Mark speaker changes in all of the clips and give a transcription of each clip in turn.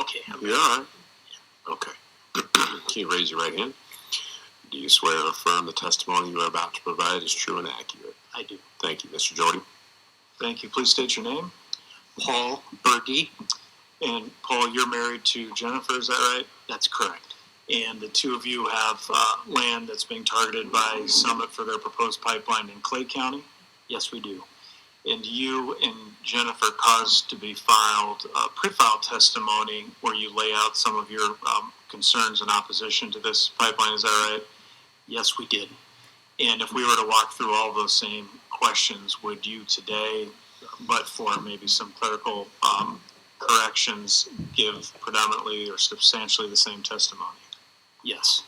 Speaker 1: okay.
Speaker 2: You all right? Okay. Can you raise your right hand? Do you swear or affirm the testimony you are about to provide is true and accurate?
Speaker 1: I do.
Speaker 2: Thank you, Mr. Jorde.
Speaker 3: Thank you. Please state your name.
Speaker 1: Paul Berge.
Speaker 3: And Paul, you're married to Jennifer, is that right?
Speaker 1: That's correct.
Speaker 3: And the two of you have land that's being targeted by Summit for their proposed pipeline in Clay County?
Speaker 1: Yes, we do.
Speaker 3: And you and Jennifer caused to be filed pre-filed testimony where you lay out some of your concerns in opposition to this pipeline, is that right?
Speaker 1: Yes, we did.
Speaker 3: And if we were to walk through all those same questions, would you today, but for maybe some clerical corrections, give predominantly or substantially the same testimony?
Speaker 1: Yes.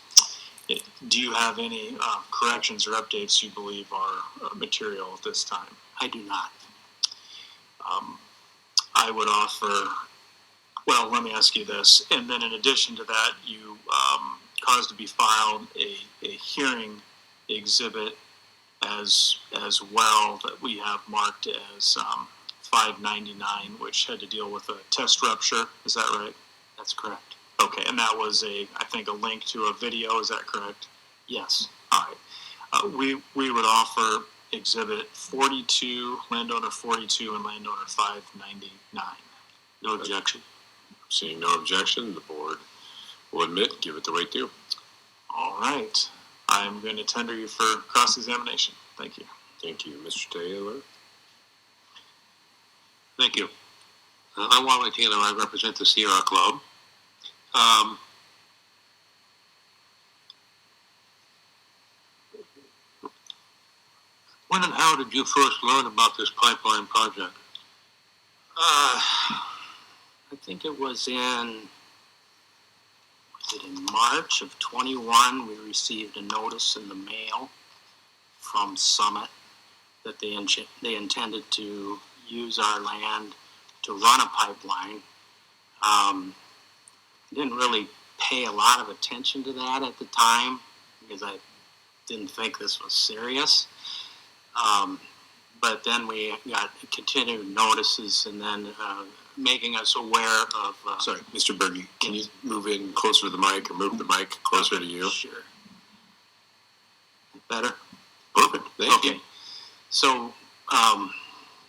Speaker 3: Do you have any corrections or updates you believe are material at this time?
Speaker 1: I do not.
Speaker 3: I would offer, well, let me ask you this. And then in addition to that, you caused to be filed a hearing exhibit as well that we have marked as 599, which had to deal with a test rupture. Is that right?
Speaker 1: That's correct.
Speaker 3: Okay, and that was I think a link to a video. Is that correct?
Speaker 1: Yes.
Speaker 3: All right. We would offer exhibit 42, landowner 42, and landowner 599.
Speaker 1: No objection.
Speaker 2: Seeing no objection, the board will admit, give it the weight due.
Speaker 3: All right. I'm going to tender you for cross-examination. Thank you.
Speaker 2: Thank you, Mr. Taylor.
Speaker 4: Thank you. I'm Wally Taylor. I represent the Sierra Club. When and how did you first learn about this pipeline project?
Speaker 1: I think it was in March of 21. We received a notice in the mail from Summit that they intended to use our land to run a pipeline. Didn't really pay a lot of attention to that at the time because I didn't think this was serious. But then we got continued notices and then making us aware of...
Speaker 2: Sorry, Mr. Berge, can you move in closer to the mic or move the mic closer to you?
Speaker 1: Sure. Better?
Speaker 2: Perfect. Thank you.
Speaker 1: So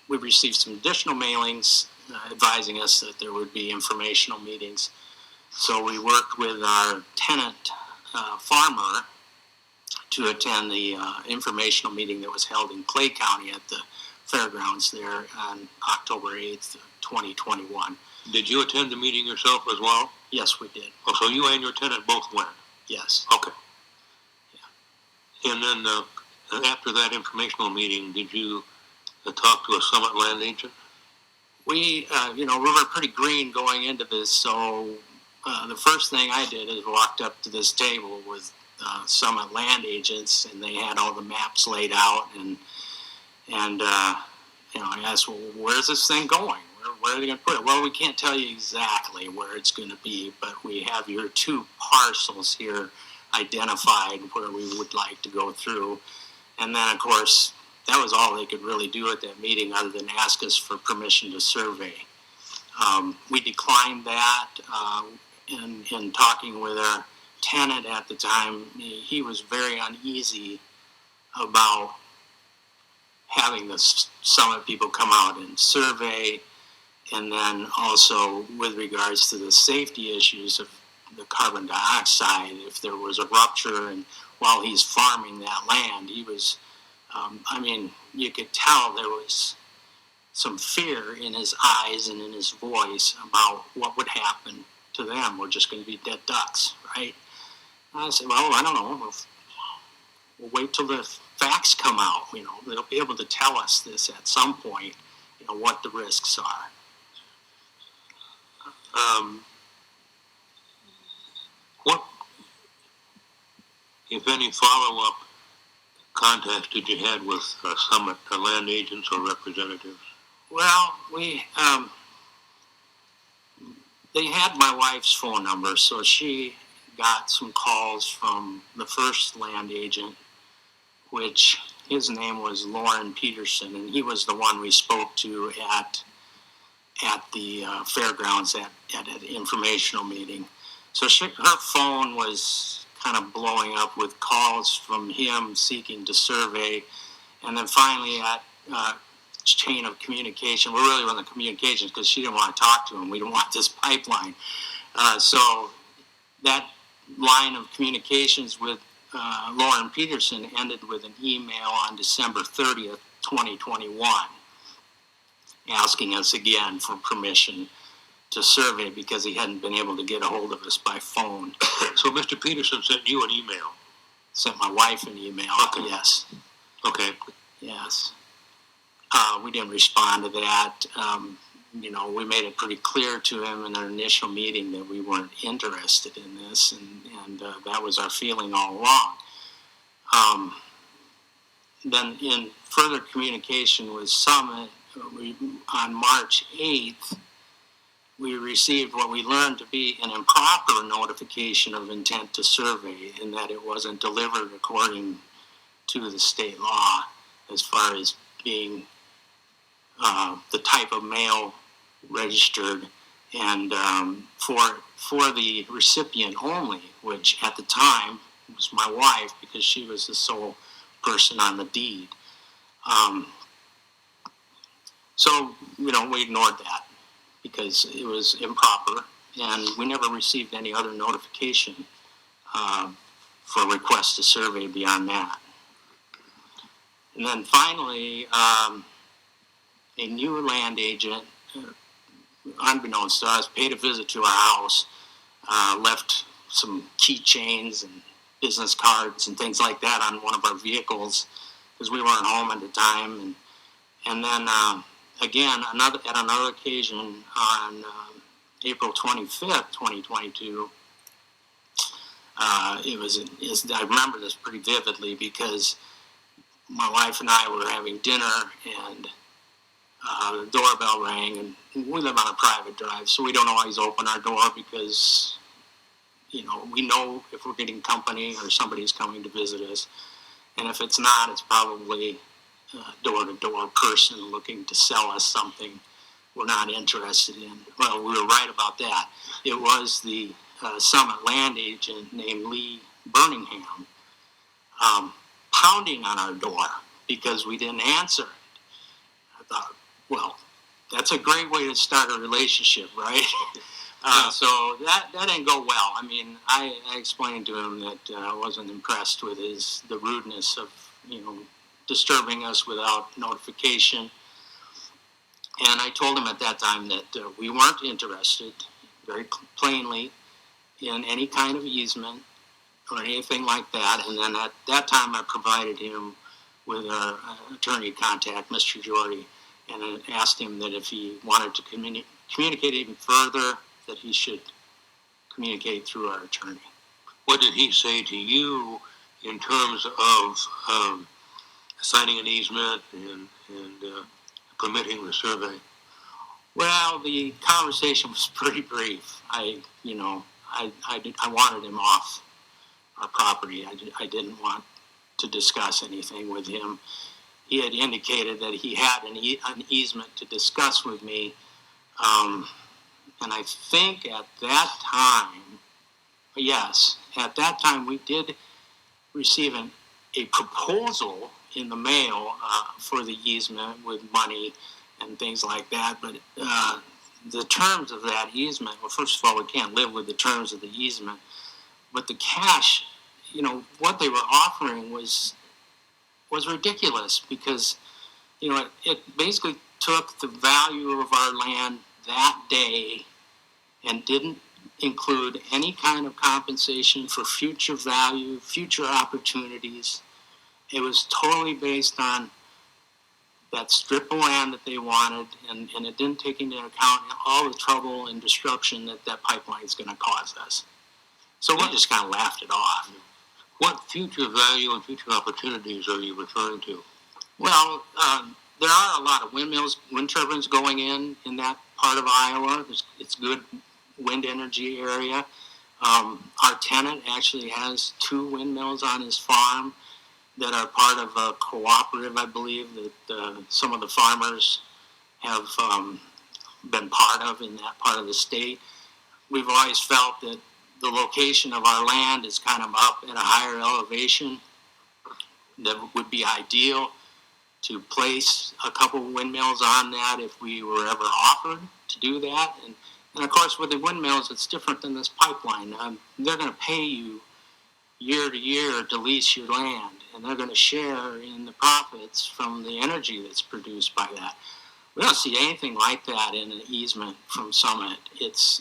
Speaker 1: we received some additional mailings advising us that there would be informational meetings. So we worked with our tenant farmer to attend the informational meeting that was held in Clay County at the fairgrounds there on October 8th, 2021.
Speaker 4: Did you attend the meeting yourself as well?
Speaker 1: Yes, we did.
Speaker 4: Oh, so you and your tenant both went?
Speaker 1: Yes.
Speaker 4: Okay. Yeah. And then after that informational meeting, did you talk to a Summit land agent?
Speaker 1: We, we were pretty green going into this, so the first thing I did is walked up to this table with Summit land agents, and they had all the maps laid out, and I asked, well, where's this thing going? Where are they going to put it? Well, we can't tell you exactly where it's going to be, but we have your two parcels here identified where we would like to go through. And then, of course, that was all they could really do at that meeting other than ask us for permission to survey. We declined that. In talking with our tenant at the time, he was very uneasy about having the Summit people come out and survey, and then also with regards to the safety issues of the carbon dioxide, if there was a rupture, and while he's farming that land, he was, you could tell there was some fear in his eyes and in his voice about what would happen to them. We're just going to be dead ducks, right? I said, well, I don't know. We'll wait till the facts come out. They'll be able to tell us this at some point, what the risks are.
Speaker 4: What, if any, follow-up contacts did you have with Summit land agents or representatives?
Speaker 1: Well, they had my wife's phone number, so she got some calls from the first land agent, which his name was Lauren Peterson, and he was the one we spoke to at at the fairgrounds at an informational meeting. So her phone was kind of blowing up with calls from him seeking to survey, and then finally at chain of communication. We're really on the communications because she didn't want to talk to him. We didn't want this pipeline. So that line of communications with Lauren Peterson ended with an email on December 30th, 2021, asking us again for permission to survey because he hadn't been able to get a hold of us by phone.
Speaker 4: So Mr. Peterson sent you an email?
Speaker 1: Sent my wife an email,
Speaker 4: okay.
Speaker 1: Yes.
Speaker 4: Okay.
Speaker 1: Yes. We didn't respond to that. We made it pretty clear to him in our initial meeting that we weren't interested in this, and that was our feeling all along. Then in further communication with Summit, on March 8th, we received what we learned to be an improper notification of intent to survey, in that it wasn't delivered according to the state law as far as being the type of mail registered, and for the recipient only, which at the time was my wife because she was the sole person on the deed. So we ignored that because it was improper, and we never received any other notification for request to survey beyond that. And then finally, a new land agent, unbeknownst to us, paid a visit to our house, left some keychains and business cards and things like that on one of our vehicles because we weren't home at the time. And then again, at another occasion on April 25th, 2022, I remember this pretty vividly because my wife and I were having dinner, and the doorbell rang, and we live on a private drive, so we don't always open our door because, we know if we're getting company or somebody's coming to visit us. And if it's not, it's probably a door-to-door person looking to sell us something we're not interested in. Well, we were right about that. It was the Summit land agent named Lee Birmingham pounding on our door because we didn't answer it. I thought, well, that's a great way to start a relationship, right? So that didn't go well. I mean, I explained to him that I wasn't impressed with the rudeness of, disturbing us without notification. And I told him at that time that we weren't interested, very plainly, in any kind of easement or anything like that. And then at that time, I provided him with our attorney contact, Mr. Jorde, and I asked him that if he wanted to communicate even further, that he should communicate through our attorney.
Speaker 4: What did he say to you in terms of signing an easement and permitting the survey?
Speaker 1: Well, the conversation was pretty brief. I wanted him off our property. I didn't want to discuss anything with him. He had indicated that he had an easement to discuss with me, and I think at that time, we did receive a proposal in the mail for the easement with money and things like that, but the terms of that easement, well, first of all, we can't live with the terms of the easement, but the cash, what they were offering was ridiculous because, it basically took the value of our land that day and didn't include any kind of compensation for future value, future opportunities. It was totally based on that strip of land that they wanted, and it didn't take into account all the trouble and destruction that pipeline is going to cause us. So we just kind of laughed it off.
Speaker 4: What future value and future opportunities are you referring to?
Speaker 1: Well, there are a lot of wind turbines going in that part of Iowa. It's good wind energy area. Our tenant actually has 2 windmills on his farm that are part of a cooperative, I believe, that some of the farmers have been part of in that part of the state. We've always felt that the location of our land is kind of up at a higher elevation that would be ideal to place a couple windmills on that if we were ever offered to do that. And of course, with the windmills, it's different than this pipeline. They're going to pay you year to year to lease your land, and they're going to share in the profits from the energy that's produced by that. We don't see anything like that in an easement from Summit. It's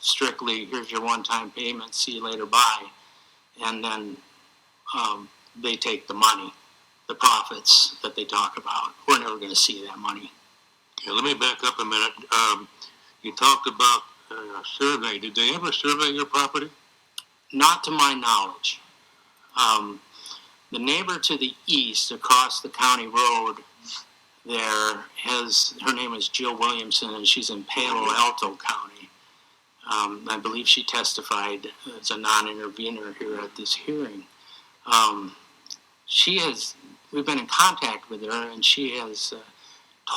Speaker 1: strictly, here's your one-time payment, see you later, bye. And then they take the money, the profits that they talk about. We're never going to see that money.
Speaker 4: Okay, let me back up a minute. You talked about a survey. Did they ever survey your property?
Speaker 1: Not to my knowledge. The neighbor to the east across the county road there her name is Jill Williamson, and she's in Palo Alto County. I believe she testified as a non-intervenor here at this hearing. We've been in contact with her, and she has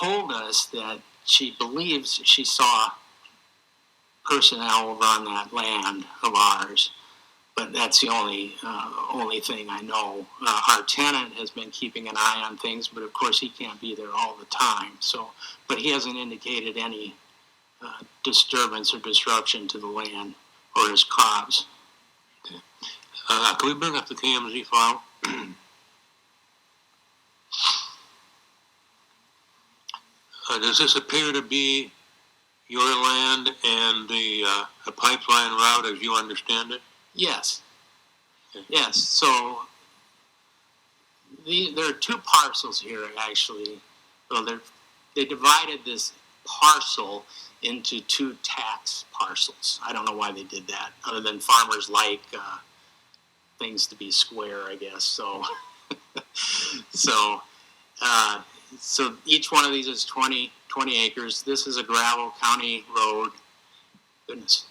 Speaker 1: told us that she believes she saw personnel over on that land of ours, but that's the only thing I know. Our tenant has been keeping an eye on things, but of course he can't be there all the time. So, but he hasn't indicated any disturbance or disruption to the land or his crops.
Speaker 4: Okay. Can we bring up the KMZ file? Does this appear to be your land and the pipeline route as you understand it?
Speaker 1: Yes.
Speaker 4: Okay.
Speaker 1: Yes. So there are two parcels here, actually. Well, they divided this parcel into two tax parcels. I don't know why they did that, other than farmers like things to be square, I guess. So, so each one of these is 20 acres. This is a gravel county road. Goodness.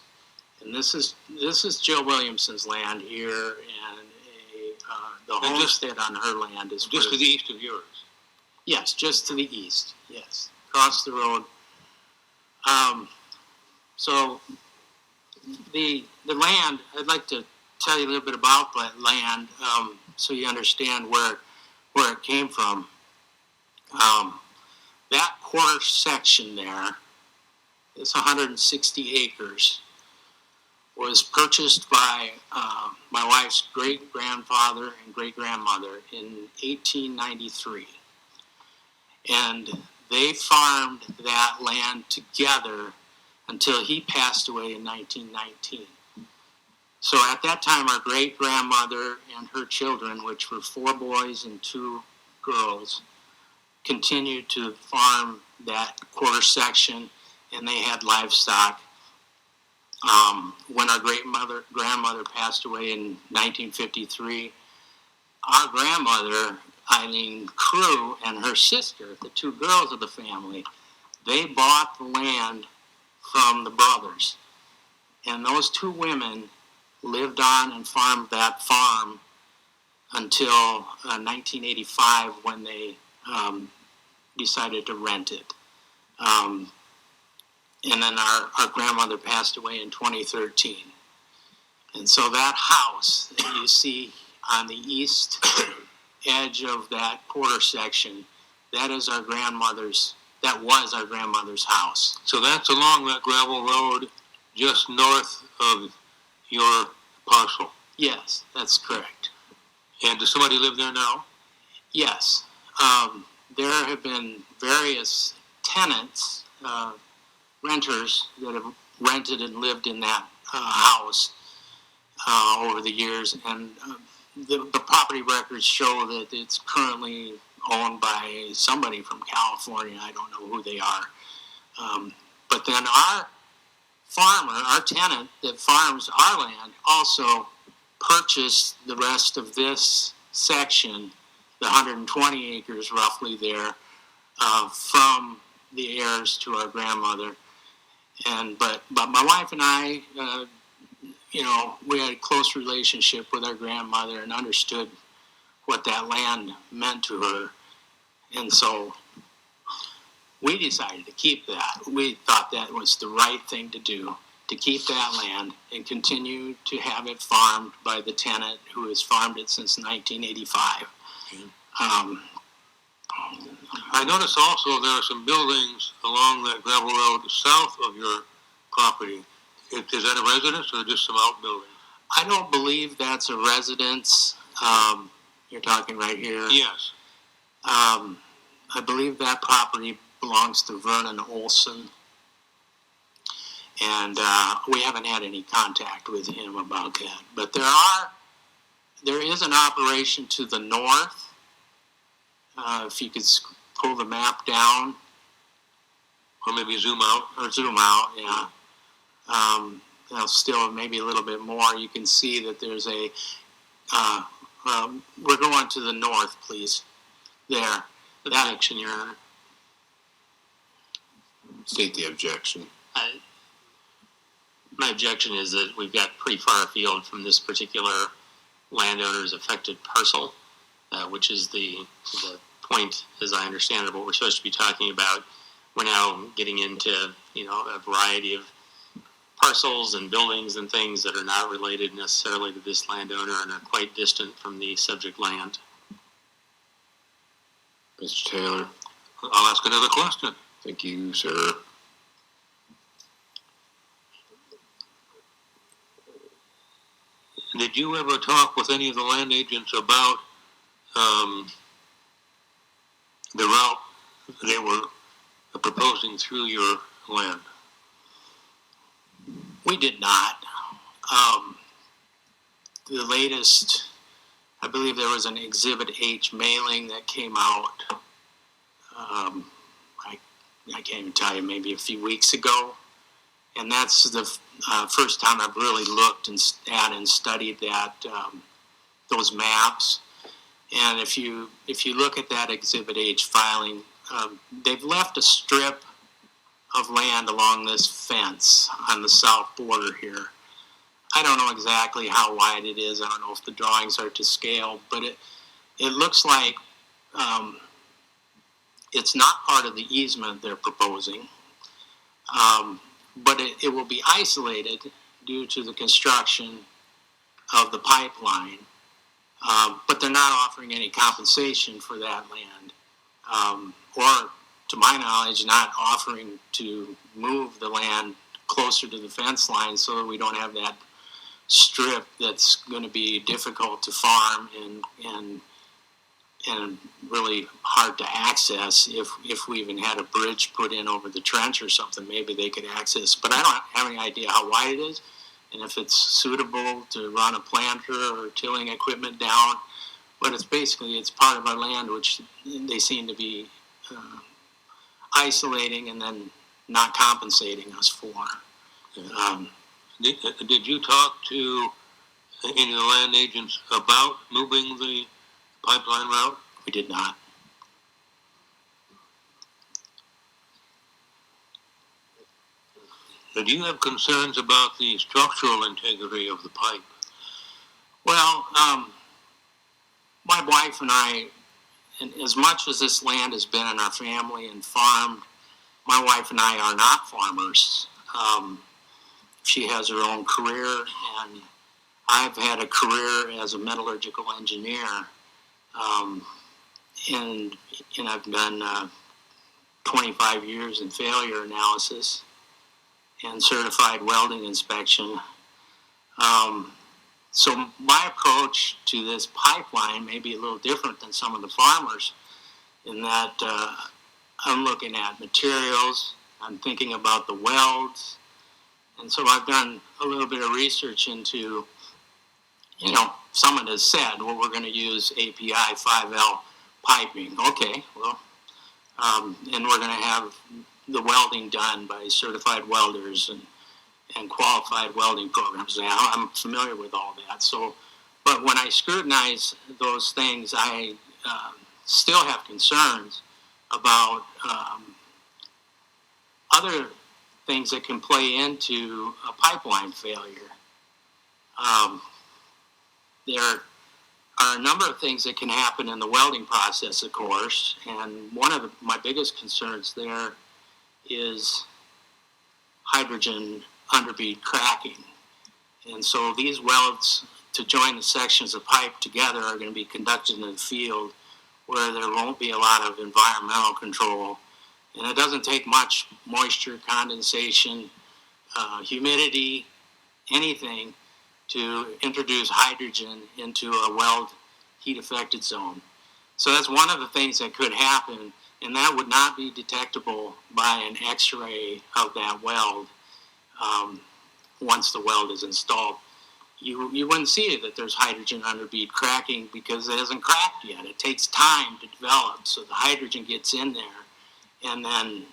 Speaker 1: And this is Jill Williamson's land here, and the homestead on her land is
Speaker 4: just to the east of yours.
Speaker 1: Yes, just to the east. Yes, across the road. So the land, I'd like to tell you a little bit about that land, so you understand where it came from. That quarter section there, it's 160 acres, was purchased by my wife's great-grandfather and great-grandmother in 1893. And they farmed that land together until he passed away in 1919. So at that time, our great-grandmother and her children, which were 4 boys and 2 girls, continued to farm that quarter section, and they had livestock. When our grandmother passed away in 1953, our grandmother, Eileen Crew, and her sister, the 2 girls of the family, they bought the land from the brothers. And those 2 women lived on and farmed that farm until 1985, when they decided to rent it. And then our grandmother passed away in 2013. And so that house that you see on the east edge of that quarter section, that was our grandmother's house.
Speaker 4: So that's along that gravel road just north of your parcel?
Speaker 1: Yes, that's correct.
Speaker 4: And does somebody live there now?
Speaker 1: Yes. There have been various tenants, renters, that have rented and lived in that house over the years, and the property records show that it's currently owned by somebody from California. I don't know who they are. But then our farmer, our tenant that farms our land, also purchased the rest of this section, the 120 acres roughly there, from the heirs to our grandmother. But my wife and I, we had a close relationship with our grandmother and understood what that land meant to her. And so we decided to keep that. We thought that was the right thing to do, to keep that land and continue to have it farmed by the tenant who has farmed it since 1985.
Speaker 4: I notice also there are some buildings along that gravel road south of your property. Is that a residence or just some outbuilding?
Speaker 1: I don't believe that's a residence. You're talking right here.
Speaker 4: Yes.
Speaker 1: I believe that property belongs to Vernon Olson, and we haven't had any contact with him about that. But there is an operation to the north. If you could pull the map down,
Speaker 4: Or maybe zoom out.
Speaker 1: or zoom out, yeah. Still maybe a little bit more. You can see that there's a. We're going to the north, please. There. That action, Your Honor.
Speaker 2: State the objection.
Speaker 5: My objection is that we've got pretty far afield from this particular landowner's affected parcel, which is the point, as I understand it, what we're supposed to be talking about. We're now getting into, a variety of parcels and buildings and things that are not related necessarily to this landowner and are quite distant from the subject land.
Speaker 2: Mr. Taylor.
Speaker 4: I'll ask another question.
Speaker 2: Thank you, sir.
Speaker 4: Did you ever talk with any of the land agents about the route they were proposing through your land?
Speaker 1: We did not. The latest, I believe there was an Exhibit H mailing that came out, I can't even tell you, maybe a few weeks ago. And that's the first time I've really looked and studied that those maps. And if you look at that Exhibit H filing, they've left a strip of land along this fence on the south border here. I don't know exactly how wide it is. I don't know if the drawings are to scale, but it looks like it's not part of the easement they're proposing, but it will be isolated due to the construction of the pipeline. But they're not offering any compensation for that land, or, to my knowledge, not offering to move the land closer to the fence line so that we don't have that strip that's going to be difficult to farm and really hard to access. If we even had a bridge put in over the trench or something, maybe they could access. But I don't have any idea how wide it is and if it's suitable to run a planter or tilling equipment down. But it's part of our land, which they seem to be isolating and then not compensating us for.
Speaker 4: Did you talk to any of the land agents about moving the pipeline route?
Speaker 1: We did not.
Speaker 4: Did you have concerns about the structural integrity of the pipe?
Speaker 1: Well, my wife and I, and as much as this land has been in our family and farmed, my wife and I are not farmers. She has her own career, and I've had a career as a metallurgical engineer, and I've done 25 years in failure analysis and certified welding inspection. So my approach to this pipeline may be a little different than some of the farmers in that I'm looking at materials, I'm thinking about the welds, and so I've done a little bit of research into, someone has said, well, we're going to use API 5L piping. Okay, well, and we're going to have the welding done by certified welders and qualified welding programs. Now, I'm familiar with all that. So, but when I scrutinize those things, I still have concerns about other things that can play into a pipeline failure. There are a number of things that can happen in the welding process, of course, and one of my biggest concerns there is hydrogen underbead cracking. And so these welds to join the sections of pipe together are going to be conducted in the field where there won't be a lot of environmental control. And it doesn't take much moisture, condensation, humidity, anything to introduce hydrogen into a weld heat affected zone. So that's one of the things that could happen, and that would not be detectable by an x-ray of that weld once the weld is installed. You wouldn't see that there's hydrogen underbead cracking because it hasn't cracked yet. It takes time to develop, so the hydrogen gets in there, and then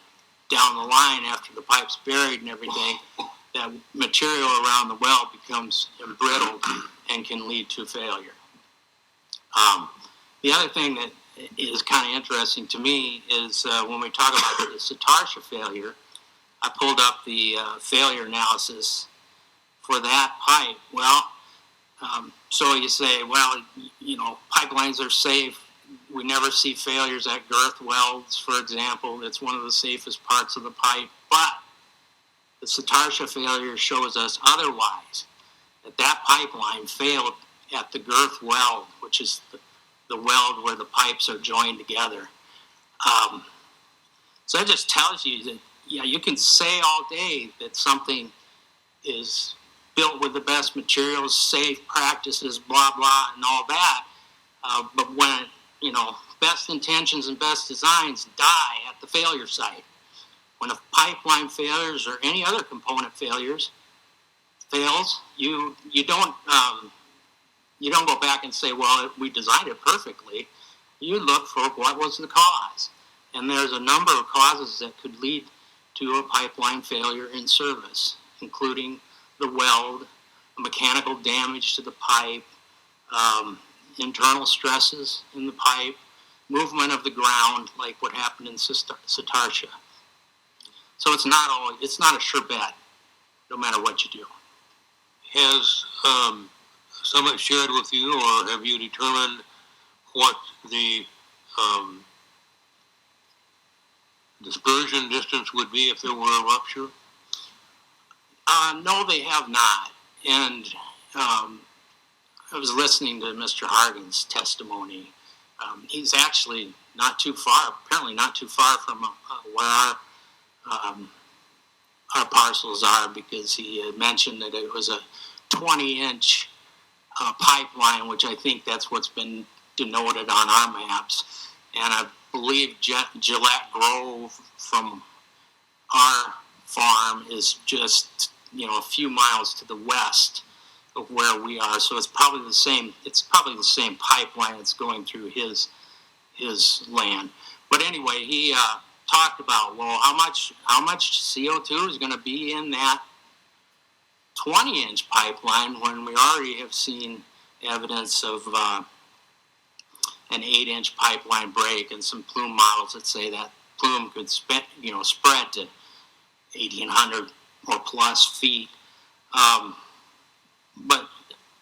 Speaker 1: down the line after the pipe's buried and everything, that material around the weld becomes embrittled and can lead to failure. The other thing that is kind of interesting to me is when we talk about the Satartia failure, I pulled up the failure analysis for that pipe. Well, so you say, well, you know, pipelines are safe. We never see failures at girth welds, for example. It's one of the safest parts of the pipe. But the Satartia failure shows us otherwise, that pipeline failed at the girth weld, which is the weld where the pipes are joined together. So that just tells you that, yeah, you can say all day that something is built with the best materials, safe practices, blah, blah, and all that. But when, you know, best intentions and best designs die at the failure site. When a pipeline failures or any other component fails, you don't go back and say, well, we designed it perfectly. You look for what was the cause. And there's a number of causes that could lead to a pipeline failure in service, including the weld, mechanical damage to the pipe, internal stresses in the pipe, movement of the ground, like what happened in Satartia. So it's not a sure bet, no matter what you do.
Speaker 4: Has someone shared with you, or have you determined what the dispersion distance would be if there were a rupture?
Speaker 1: No, they have not. And I was listening to Mr. Harden's testimony. He's actually apparently not too far from where our parcels are, because he had mentioned that it was a 20-inch pipeline, which I think that's what's been denoted on our maps. And I believe Gillette Grove from our farm is just, you know, a few miles to the west of where we are. So it's probably the same. It's probably the same pipeline that's going through his land. But anyway, he talked about, well, how much CO2 is going to be in that 20-inch pipeline when we already have seen evidence of an 8-inch pipeline break, and some plume models that say that plume could spread to 1,800 or plus feet. But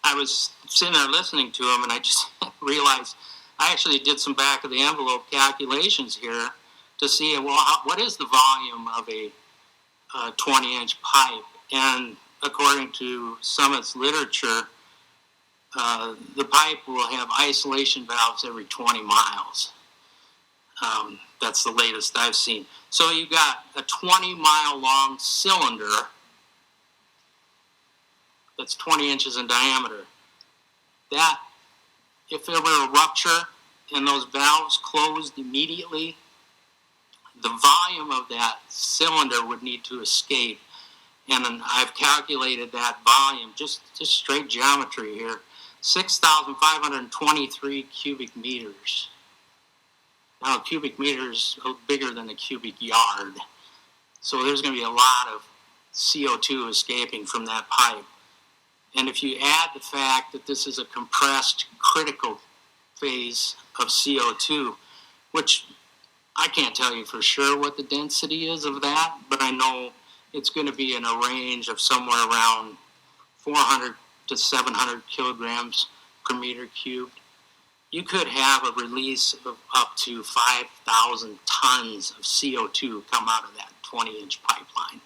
Speaker 1: I was sitting there listening to him, and I just realized I actually did some back of the envelope calculations here to see, well, what is the volume of a 20-inch pipe? And according to Summit's literature, the pipe will have isolation valves every 20 miles. That's the latest I've seen. So you got a 20-mile long cylinder that's 20 inches in diameter. That, if there were a rupture and those valves closed immediately, the volume of that cylinder would need to escape. And I've calculated that volume, just straight geometry here, 6,523 cubic meters. Now, a cubic meter is bigger than a cubic yard. So there's going to be a lot of CO2 escaping from that pipe. And if you add the fact that this is a compressed critical phase of CO2, which I can't tell you for sure what the density is of that, but I know it's going to be in a range of somewhere around 400 to 700 kilograms per meter cubed. you could have a release of up to 5,000 tons of CO2 come out of that 20-inch pipeline.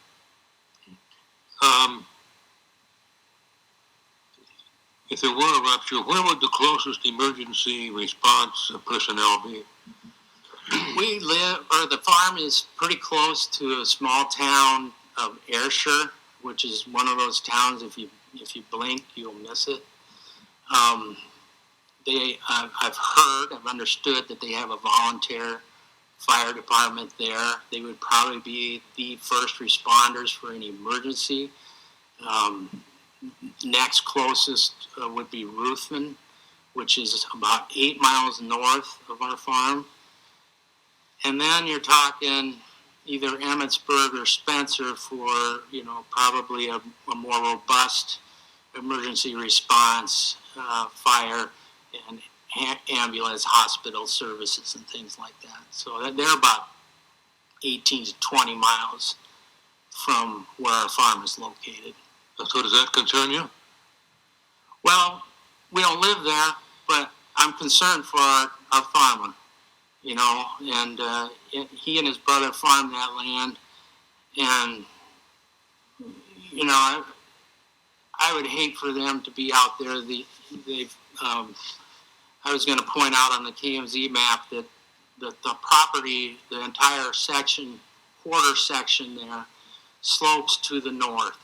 Speaker 4: If there were a rupture, where would the closest emergency response personnel be?
Speaker 1: The farm is pretty close to a small town of Ayrshire, which is one of those towns, if you blink, you'll miss it. I've understood that they have a volunteer fire department there. They would probably be the first responders for any emergency. Next closest would be Ruthven, which is about 8 miles north of our farm. And then you're talking either Emmitsburg or Spencer for, probably a more robust emergency response, fire and ambulance, hospital services and things like that. So they're about 18 to 20 miles from where our farm is located.
Speaker 4: So does that concern you?
Speaker 1: Well, we don't live there, but I'm concerned for our farmer, and he and his brother farm that land, and, I would hate for them to be out there. I was going to point out on the KMZ map that the property, the entire section, quarter section there, slopes to the north.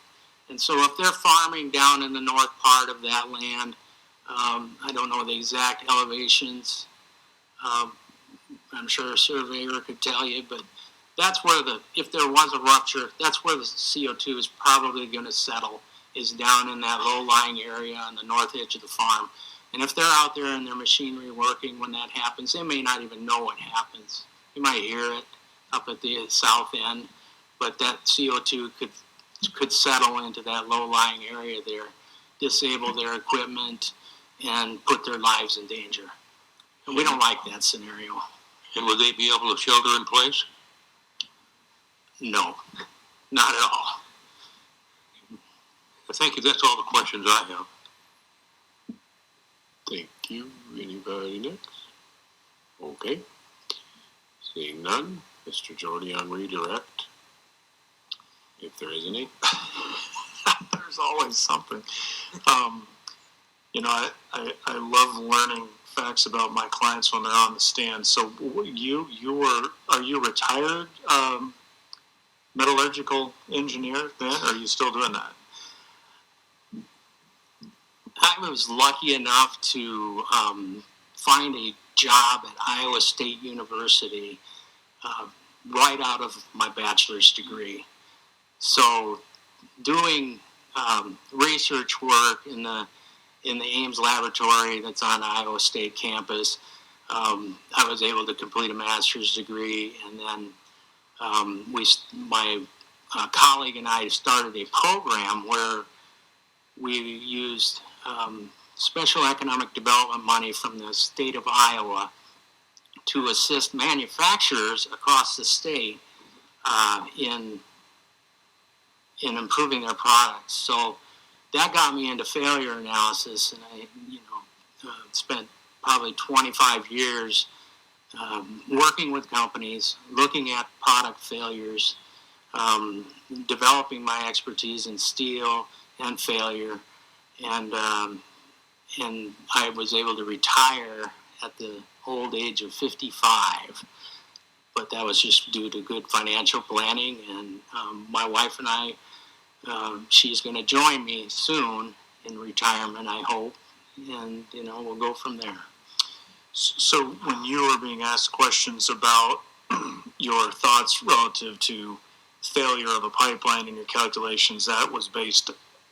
Speaker 1: And so if they're farming down in the north part of that land, I don't know the exact elevations. I'm sure a surveyor could tell you, but that's where if there was a rupture, that's where the CO2 is probably going to settle, is down in that low-lying area on the north edge of the farm. And if they're out there and their machinery working when that happens, they may not even know what happens. You might hear it up at the south end, but that CO2 could settle into that low-lying area there, disable their equipment, and put their lives in danger. And we don't like that scenario.
Speaker 4: And would they be able to shelter in place?
Speaker 1: No, not at all.
Speaker 4: Thank you. That's all the questions I have.
Speaker 2: Thank you. Anybody next? Okay. Seeing none, Mr. Jorde on redirect, if there is any.
Speaker 3: There's always something. I love learning facts about my clients when they're on the stand. So are you retired metallurgical engineer then? Or are you still doing that?
Speaker 1: I was lucky enough to find a job at Iowa State University right out of my bachelor's degree. So doing research work in the Ames laboratory that's on the Iowa State campus, I was able to complete a master's degree, and then my colleague and I started a program where we used special economic development money from the state of Iowa to assist manufacturers across the state in improving their products. So that got me into failure analysis, and I spent probably 25 years working with companies, looking at product failures, developing my expertise in steel and failure, and I was able to retire at the old age of 55. But that was just due to good financial planning, and my wife and I, she's going to join me soon in retirement, I hope, and we'll go from there.
Speaker 3: So when you were being asked questions about your thoughts relative to failure of a pipeline in your calculations, that was based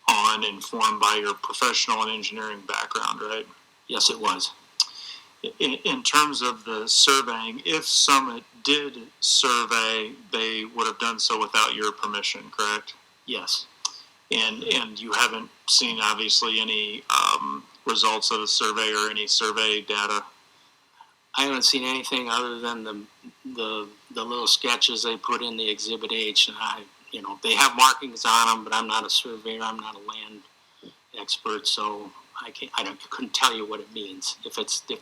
Speaker 3: on, informed by your professional and engineering background, right?
Speaker 1: Yes, it was.
Speaker 3: In terms of the surveying, if Summit did survey, they would have done so without your permission, correct?
Speaker 1: Yes.
Speaker 3: And you haven't seen, obviously, any results of the survey or any survey data?
Speaker 1: I haven't seen anything other than the little sketches they put in the Exhibit H, and they have markings on them, but I'm not a surveyor, I'm not a land expert, so couldn't tell you what it means. If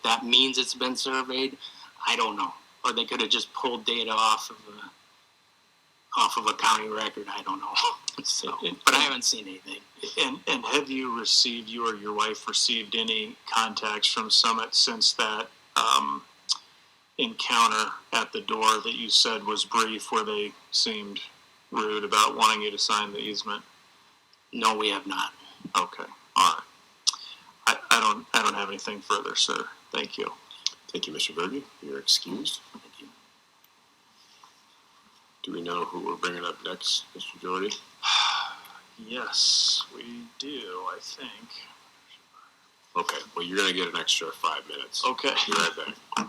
Speaker 1: that means it's been surveyed, I don't know. Or they could have just pulled data off of a county record. I don't know. So, but I haven't seen anything.
Speaker 3: And have you or your wife received any contacts from Summit since that encounter at the door that you said was brief, where they seemed rude about wanting you to sign the easement?
Speaker 1: No, we have not.
Speaker 3: Okay, all right. I don't have anything further, sir. Thank you.
Speaker 2: Thank you, Mr. Berge. You're excused.
Speaker 1: Thank you.
Speaker 2: Do we know who we're bringing up next, Mr. Jorde?
Speaker 3: Yes, we do, I think.
Speaker 2: Okay, well, you're going to get an extra 5 minutes.
Speaker 3: Okay.
Speaker 2: Be right back.